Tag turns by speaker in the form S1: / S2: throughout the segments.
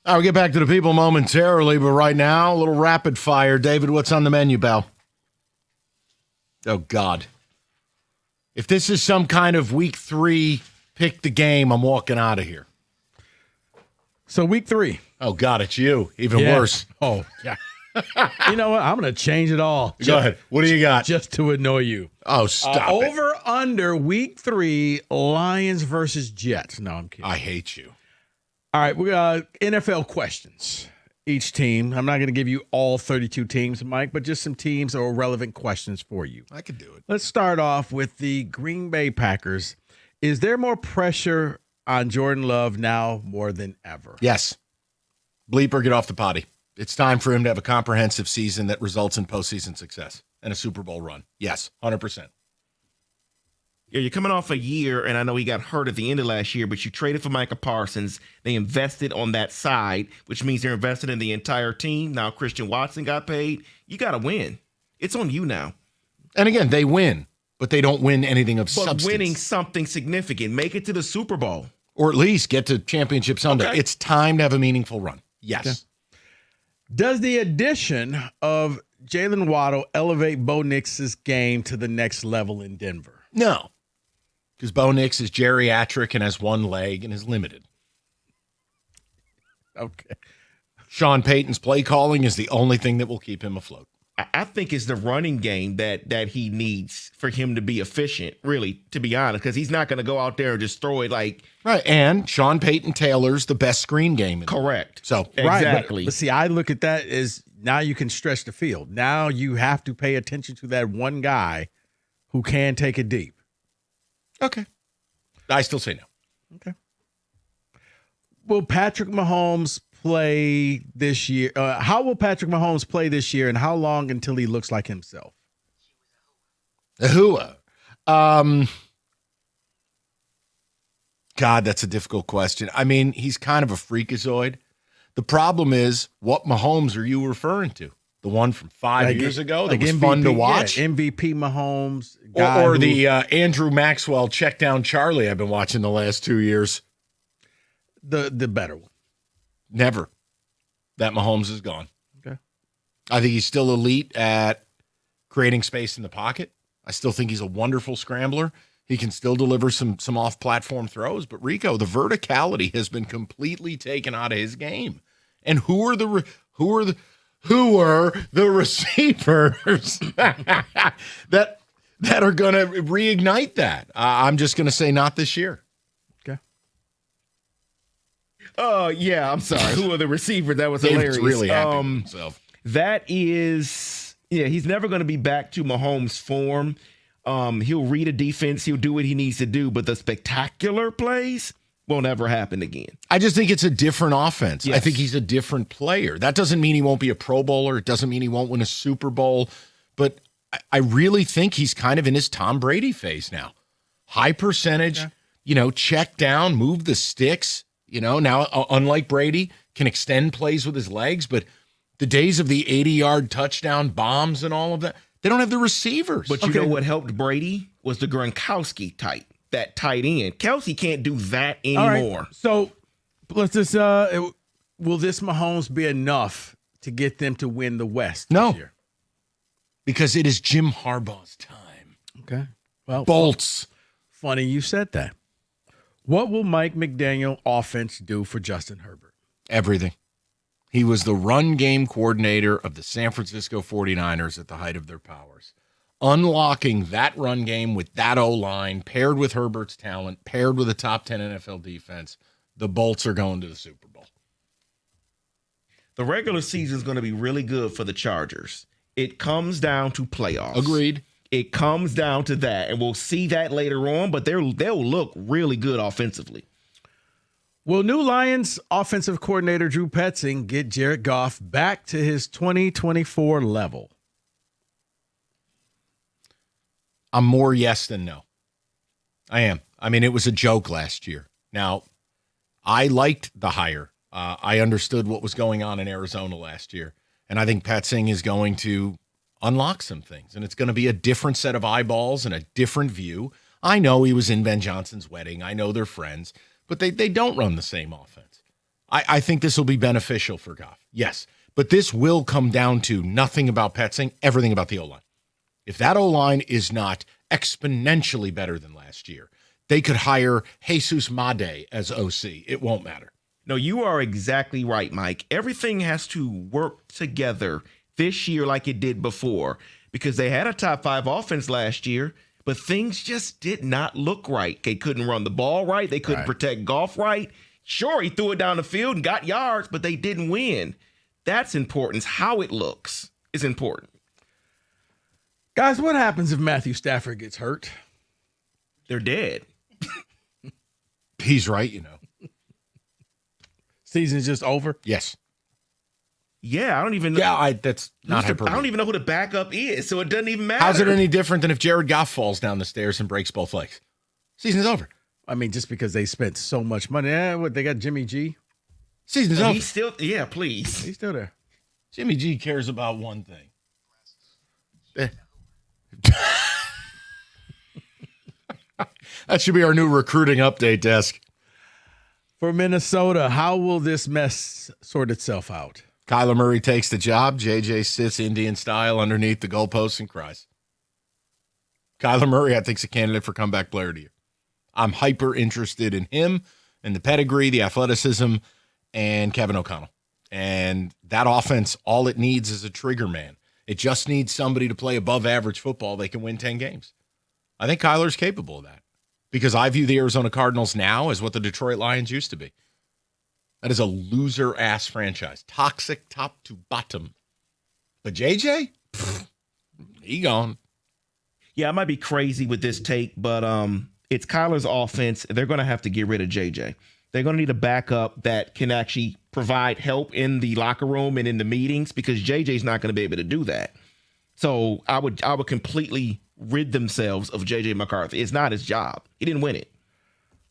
S1: I'll get back to the people momentarily, but right now, a little rapid fire. David, what's on the menu, pal? Oh, God. If this is some kind of week 3 pick the game, I'm walking out of here.
S2: So week 3.
S1: Oh, God, it's you. Even worse.
S2: Oh, yeah. You know what? I'm going to change it all.
S1: Go ahead. What do you got?
S2: Just to annoy you.
S1: Oh, stop it.
S2: Over, under, week 3, Lions versus Jets. No, I'm kidding.
S1: I hate you.
S2: All right, we got NFL questions. Each team. I'm not going to give you all 32 teams, Mike, but just some teams or relevant questions for you.
S1: I could do it.
S2: Let's start off with the Green Bay Packers. Is there more pressure on Jordan Love now more than ever?
S1: Yes. Bleeper, get off the potty. It's time for him to have a comprehensive season that results in postseason success and a Super Bowl run. Yes, 100%.
S3: Yeah, you're coming off a year, and I know he got hurt at the end of last year, but you traded for Micah Parsons. They invested on that side, which means they're invested in the entire team. Now Christian Watson got paid. You got to win. It's on you now.
S1: And again, they win, but they don't win anything of substance.
S3: But winning something significant. Make it to the Super Bowl.
S1: Or at least get to Championship Sunday.
S3: Okay.
S1: It's time to have a meaningful run. Yes.
S2: Okay. Does the addition of Jalen Waddle elevate Bo Nix's game to the next level in Denver?
S1: No. Because Bo Nix is geriatric and has one leg and is limited.
S2: Okay.
S1: Sean Payton's play calling is the only thing that will keep him afloat.
S3: I think it's the running game that he needs for him to be efficient, really, to be honest, because he's not going to go out there and just throw it like.
S1: Right. And Sean Payton tailors the best screen game.
S3: Correct.
S1: So,
S3: exactly.
S2: But see, I look at that as now you can stretch the field. Now you have to pay attention to that one guy who can take it deep.
S1: okay. I still say no.
S2: Okay. Will Patrick Mahomes play this year? How will Patrick Mahomes play this year, and how long until he looks like himself?
S1: Ahua. God, that's a difficult question. I mean, he's kind of a freakazoid. The problem is, what Mahomes are you referring to? The one from 5 years ago that was
S2: MVP,
S1: fun to watch?
S2: Yeah, MVP Mahomes.
S1: Or the Andrew Maxwell check down Charlie I've been watching the last 2 years?
S2: The better one.
S1: Never. That Mahomes is gone.
S2: Okay.
S1: I think he's still elite at creating space in the pocket. I still think he's a wonderful scrambler. He can still deliver some off-platform throws. But Rico, the verticality has been completely taken out of his game. And who are the receivers that are going to reignite that? I'm just going to say not this year.
S3: Oh, yeah, I'm sorry. Who are the receivers? That was hilarious.
S1: David's really happy with himself.
S3: That is, yeah, he's never going to be back to Mahomes' form. He'll read a defense. He'll do what he needs to do. But the spectacular plays won't ever happen again.
S1: I just think it's a different offense.
S3: Yes.
S1: I think he's a different player. That doesn't mean he won't be a Pro Bowler. It doesn't mean he won't win a Super Bowl. But I really think he's kind of in his Tom Brady phase now. High percentage, check down, move the sticks. Now, unlike Brady, can extend plays with his legs, but the days of the 80-yard touchdown bombs and all of that, they don't have the receivers.
S3: But you know what helped Brady was the Gronkowski type, that tight end. Kelsey can't do that anymore.
S2: Right. So let's just, will this Mahomes be enough to get them to win the West this year?
S1: Because it is Jim Harbaugh's time.
S2: Okay. Well,
S1: Bolts.
S2: Funny you said that. What will Mike McDaniel offense do for Justin Herbert?
S1: Everything. He was the run game coordinator of the San Francisco 49ers at the height of their powers. Unlocking that run game with that O-line, paired with Herbert's talent, paired with a top 10 NFL defense, the Bolts are going to the Super Bowl.
S3: The regular season is going to be really good for the Chargers. It comes down to playoffs.
S1: Agreed.
S3: It comes down to that, and we'll see that later on, but they'll look really good offensively.
S2: Will new Lions offensive coordinator Drew Petzing get Jared Goff back to his 2024 level?
S1: I'm more yes than no. I am. I mean, it was a joke last year. Now, I liked the hire. I understood what was going on in Arizona last year, and I think Petzing is going to unlock some things, and it's going to be a different set of eyeballs and a different view. I know he was in Ben Johnson's wedding. I know they're friends, but they don't run the same offense. I think this will be beneficial for Goff. Yes. But this will come down to nothing about Petzing, everything about the O-line. If that O-line is not exponentially better than last year, they could hire Jesus Made as OC. It won't matter.
S3: No, you are exactly right, Mike. Everything has to work together this year like it did before, because they had a top 5 offense last year, but things just did not look right. They couldn't run the ball right. They couldn't protect Goff right. Sure, he threw it down the field and got yards, but they didn't win. That's important. How it looks is important.
S2: Guys, what happens if Matthew Stafford gets hurt?
S3: They're dead.
S1: He's right, you know.
S2: Season's just over?
S1: Yes.
S3: Yeah, I don't even know.
S1: Yeah, that's not hyperbole.
S3: I don't even know who the backup is, so it doesn't even matter.
S1: How's it any different than if Jared Goff falls down the stairs and breaks both legs? Season's over.
S2: I mean, just because they spent so much money. What, they got Jimmy G?
S1: Season's over.
S3: He's still, yeah, please.
S2: He's still there.
S1: Jimmy G cares about one thing. That should be our new recruiting update desk.
S2: For Minnesota, how will this mess sort itself out?
S1: Kyler Murray takes the job. JJ sits Indian style underneath the goalposts and cries. Kyler Murray, I think, is a candidate for comeback player of the year. I'm hyper interested in him and the pedigree, the athleticism, and Kevin O'Connell. And that offense, all it needs is a trigger man. It just needs somebody to play above average football. They can win 10 games. I think Kyler's capable of that, because I view the Arizona Cardinals now as what the Detroit Lions used to be. That is a loser-ass franchise. Toxic top to bottom. But JJ? He gone.
S3: Yeah, I might be crazy with this take, but it's Kyler's offense. They're going to have to get rid of JJ. They're going to need a backup that can actually provide help in the locker room and in the meetings, because JJ's not going to be able to do that. So I would completely rid themselves of JJ McCarthy. It's not his job. He didn't win it.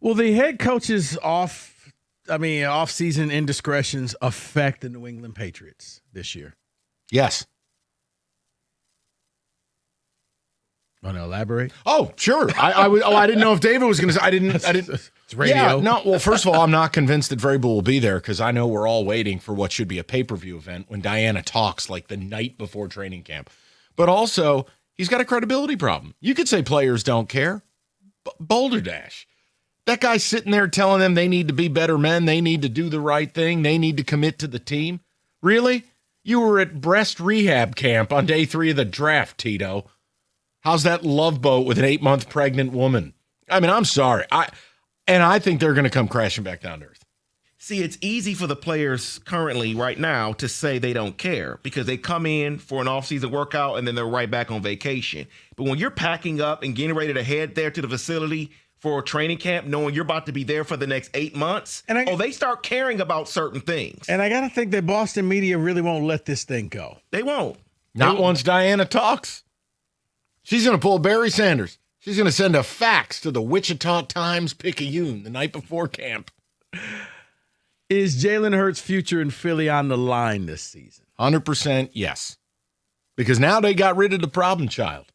S2: Will the head coach's off-season indiscretions affect the New England Patriots this year?
S1: Yes.
S2: Want to elaborate?
S1: Oh, sure. I didn't know if David was going to say. I didn't.
S2: It's radio.
S1: Yeah, no. Well, first of all, I'm not convinced that Vrabel will be there, because I know we're all waiting for what should be a pay-per-view event when Diana talks like the night before training camp. But also, he's got a credibility problem. You could say players don't care. Boulder Dash. That guy's sitting there telling them they need to be better men. They need to do the right thing. They need to commit to the team. Really? You were at breast rehab camp on day 3 of the draft, Tito. How's that love boat with an 8-month pregnant woman? I mean, I'm sorry. I think they're going to come crashing back down to earth.
S3: See, it's easy for the players currently right now to say they don't care, because they come in for an off-season workout and then they're right back on vacation. But when you're packing up and getting ready to head there to the facility for a training camp, knowing you're about to be there for the next 8 months, they start caring about certain things.
S2: And I got to think that Boston media really won't let this thing go.
S3: They won't.
S1: Not once Diana talks. She's going to pull Barry Sanders. She's going to send a fax to the Wichita Times-Picayune the night before camp.
S2: Is Jalen Hurts' future in Philly on the line this season?
S1: 100% yes. Because now they got rid of the problem child.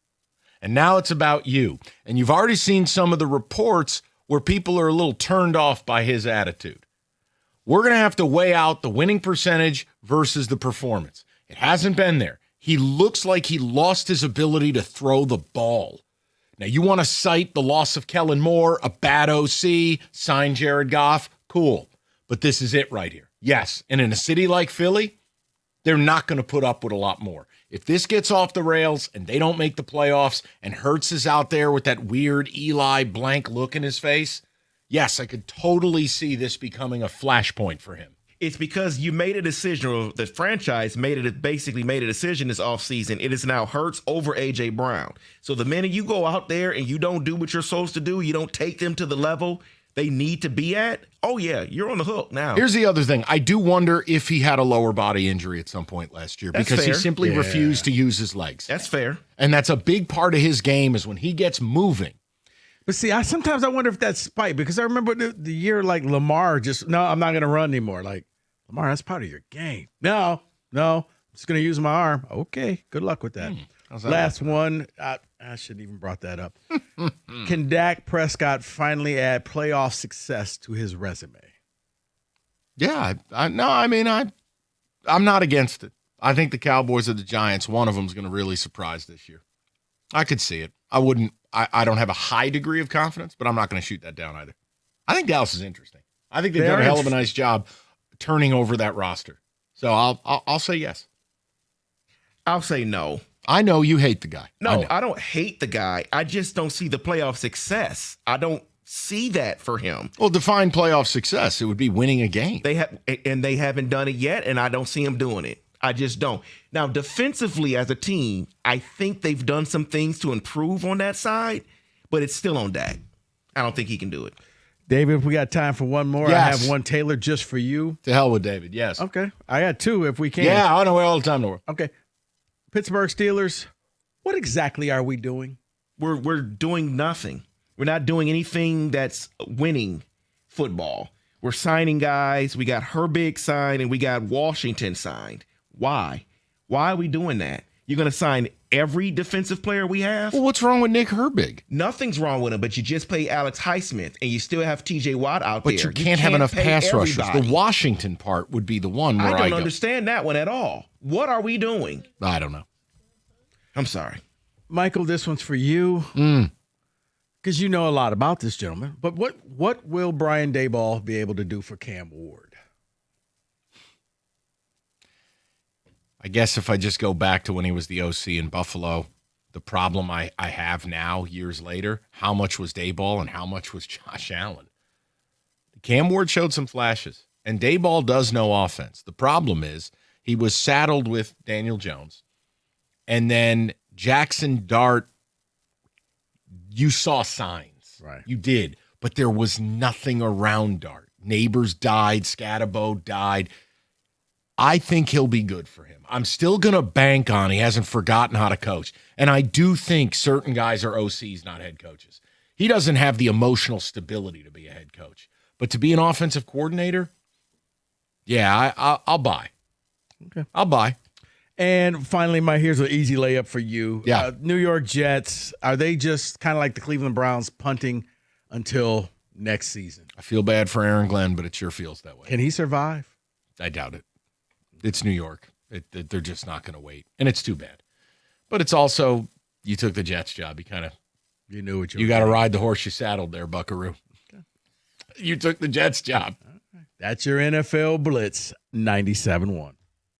S1: And now it's about you. And you've already seen some of the reports where people are a little turned off by his attitude. We're going to have to weigh out the winning percentage versus the performance. It hasn't been there. He looks like he lost his ability to throw the ball. Now, you want to cite the loss of Kellen Moore, a bad OC, sign Jared Goff, cool. But this is it right here. Yes, and in a city like Philly, they're not going to put up with a lot more. If this gets off the rails and they don't make the playoffs and Hurts is out there with that weird Eli blank look in his face, yes, I could totally see this becoming a flashpoint for him.
S3: It's because you made a decision, or the franchise basically made a decision this offseason. It is now Hurts over A.J. Brown. So the minute you go out there and you don't do what you're supposed to do, you don't take them to the level they need to be at, oh, yeah, you're on the hook now.
S1: Here's the other thing. I do wonder if he had a lower body injury at some point last year,
S3: That's
S1: because
S3: fair.
S1: he simply refused to use his legs.
S3: That's fair.
S1: And that's a big part of his game, is when he gets moving.
S2: But see, sometimes I wonder if that's spite, because I remember the year like Lamar no, I'm not going to run anymore. Like, Lamar, that's part of your game. No, I'm just going to use my arm. Okay, good luck with that. Last one. I shouldn't even brought that up. Can Dak Prescott finally add playoff success to his resume?
S1: Yeah, I'm not against it. I think the Cowboys or the Giants, one of them is going to really surprise this year. I could see it. I don't have a high degree of confidence, but I'm not going to shoot that down either. I think Dallas is interesting. I think they've done a hell of a nice job turning over that roster. So I'll say yes.
S3: I'll say no.
S1: I know you hate the guy.
S3: No, I don't hate the guy. I just don't see the playoff success. I don't see that for him.
S1: Well, define playoff success. It would be winning a game.
S3: They haven't done it yet, and I don't see him doing it. I just don't. Now, defensively as a team, I think they've done some things to improve on that side, but it's still on Dak. I don't think he can do it.
S2: David, if we got time for one more,
S1: Yes.
S2: I have one tailored just for you.
S1: To hell with David, yes.
S2: Okay. I got two if we can.
S1: Yeah, I know all the time in the world.
S2: Okay. Pittsburgh Steelers, what exactly are we doing?
S3: We're doing nothing. We're not doing anything that's winning football. We're signing guys. We got Herbig signed and we got Washington signed. Why? Why are we doing that? You're going to sign every defensive player we have?
S1: Well, what's wrong with Nick Herbig?
S3: Nothing's wrong with him, but you just pay Alex Highsmith and you still have TJ Watt out there.
S1: But you can't have enough
S3: pay
S1: pass rushers.
S3: everybody.
S1: The Washington part would be the one where
S3: I
S1: I
S3: don't understand that one at all. What are we doing?
S1: I don't know.
S3: I'm sorry.
S2: Michael, this one's for you. Because you know a lot about this gentleman. But what will Brian Daboll be able to do for Cam Ward?
S1: I guess if I just go back to when he was the OC in Buffalo, the problem I have now, years later, how much was Daboll and how much was Josh Allen? Cam Ward showed some flashes, and Daboll does know offense. The problem is he was saddled with Daniel Jones, and then Jackson Dart, you saw signs.
S2: Right.
S1: You did, but there was nothing around Dart. Neighbors died, Scatabo died. I think he'll be good for him. I'm still going to bank on he hasn't forgotten how to coach. And I do think certain guys are OCs, not head coaches. He doesn't have the emotional stability to be a head coach. But to be an offensive coordinator, yeah, I'll buy.
S2: Okay.
S1: I'll buy.
S2: And finally, here's an easy layup for you.
S1: Yeah.
S2: New York Jets, are they just kind of like the Cleveland Browns punting until next season?
S1: I feel bad for Aaron Glenn, but it sure feels that way.
S2: Can he survive?
S1: I doubt it. It's New York. They're just not going to wait. And it's too bad. But it's also, you took the Jets job.
S2: You knew what
S1: you got to ride the horse you saddled there, Buckaroo. Okay. You took the Jets job.
S2: That's your NFL Blitz 97-1.